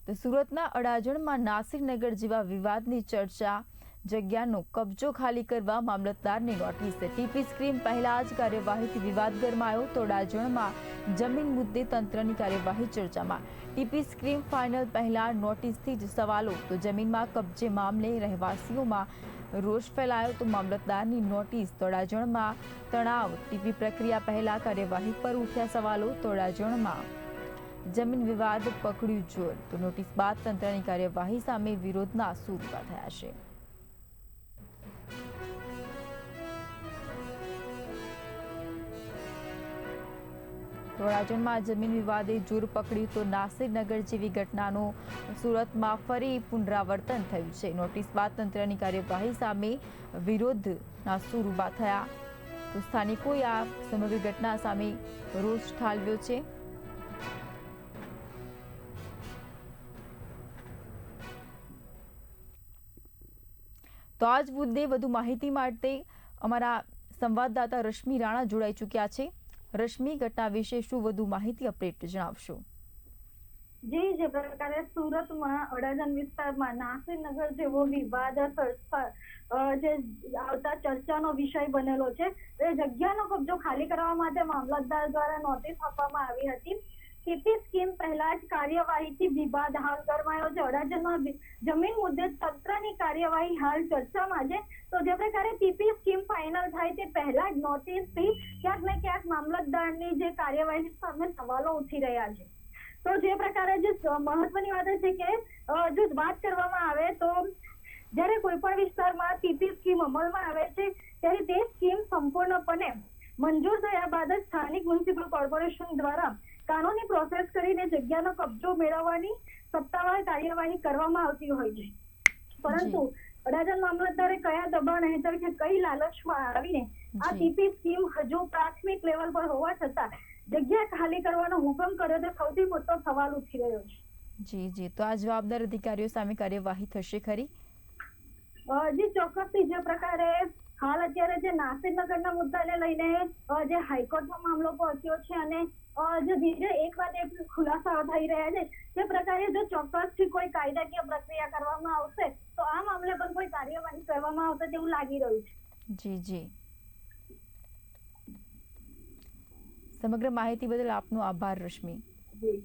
તો સુરતના અડાજણમાં નાસિરનગર જેવા વિવાદની ચર્ચા, જગ્યાનો કબજો ખાલી કરવા મામલતદારની નોટિસ. ટીપી સ્કીમ પહેલા જ કાર્યવાહીથી વિવાદ ગરમાયો. તો અડાજણમાં જમીન મુદ્દે તંત્રની કાર્યવાહી ચર્ચામાં. ટીપી સ્કીમ ફાઇનલ પહેલા નોટિસથી જ સવાલો. તો જમીનમાં કબજે મામલે રહેવાસીઓમાં રોષ ફેલાયો. તો મામલતદારની નોટિસ. તો અડાજણમાં તણાવ. ટીપી પ્રક્રિયા પહેલા કાર્યવાહી પર ઉઠ્યા સવાલો. તો અડાજણમાં જમીન વિવાદ પકડ્યું જોર. તો નોટિસ બાદ તંત્રની કાર્યવાહી સામે વિરોધના સૂર ઊભા થયા છે. તો અડાજણમાં જમીન વિવાદે જોર પકડ્યું. તો નાસિરનગર જેવી ઘટનાનું સુરતમાં ફરી પુનરાવર્તન થયું છે. નોટિસ બાદ તંત્રની કાર્યવાહી સામે વિરોધના સૂર ઊભા થયા. તો સ્થાનિકોએ આ સમગ્ર ઘટના સામે રોષ ઠાલવ્યો છે. તો આ જ મુદ્દે વધુ માહિતી માટે અમારા સંવાદદાતા રશ્મિ રાણા જોડાઈ ચૂક્યા છે. રશ્મિ, ઘટના વિશે શું વધુ માહિતી અપડેટ જણાવશો? જી, જે પ્રકારે સુરતમાં અડાજણ વિસ્તારમાં નાસિરનગર જેવો વિવાદ જે આવતા ચર્ચાનો વિષય બનેલો છે. એ જગ્યાનો કબજો ખાલી કરવા માટે મામલતદાર દ્વારા નોટિસ આપવામાં આવી હતી. ટીપી સ્કીમ પહેલા જ કાર્યવાહીથી વિવાદ હાલ ગરમાયો છે. અડાજણમાં જમીન મુદ્દે તંત્રની કાર્યવાહી હાલ ચર્ચામાં છે. તો જે પ્રકારે ટીપી સ્કીમ ફાઇનલ થાય તે પહેલા જ નોટિસથી ક્યાંક ને ક્યાંક મામલતદારની જે કાર્યવાહી સામે સવાલો ઉઠી રહ્યા છે. તો જે પ્રકારે જે મહત્વની વાત છે કે જો વાત કરવામાં આવે તો જ્યારે કોઈ પણ વિસ્તારમાં ટીપી સ્કીમ અમલમાં આવે છે ત્યારે તે સ્કીમ સંપૂર્ણપણે મંજૂર થયા બાદ જ સ્થાનિક મ્યુનિસિપલ કોર્પોરેશન દ્વારા કાનૂની પ્રોસેસ કરીને જગ્યાનો કબજો મેળવવાની સત્તાવાર કાર્યવાહી કરવામાં આવતી હોય છે. પરંતુ અડાજણ મામલતદારે કયા દબાણ હેઠળ કે કઈ લાલચમાં આવીને આ ટીપી સ્કીમ હજુ પ્રાથમિક લેવલ પર હોવા છતાં જગ્યા ખાલી કરવાનો હુકમ કર્યો તો સૌથી મોટો સવાલ ઉઠી રહ્યો છે. જી, તો આ જવાબદાર અધિકારીઓ સામે કાર્યવાહી થશે ખરી? જી, ચોક્કસથી. જે પ્રકારે હાલ અત્યારે જે નાસિરનગરના મુદ્દાને લઈને જે હાઈકોર્ટમાં મામલો પહોંચ્યો છે અને જે બીજા એક બાદ એક ખુલાસાઓ થઈ રહ્યા છે, તે પ્રકારે જો ચોક્કસથી કોઈ કાયદાકીય પ્રક્રિયા કરવામાં આવશે તો આ મામલે પણ કોઈ કાર્યવાહી કરવામાં આવશે તેવું લાગી રહ્યું છે. જી. સમગ્ર માહિતી બદલ આપનો આભાર રશ્મિ. જી.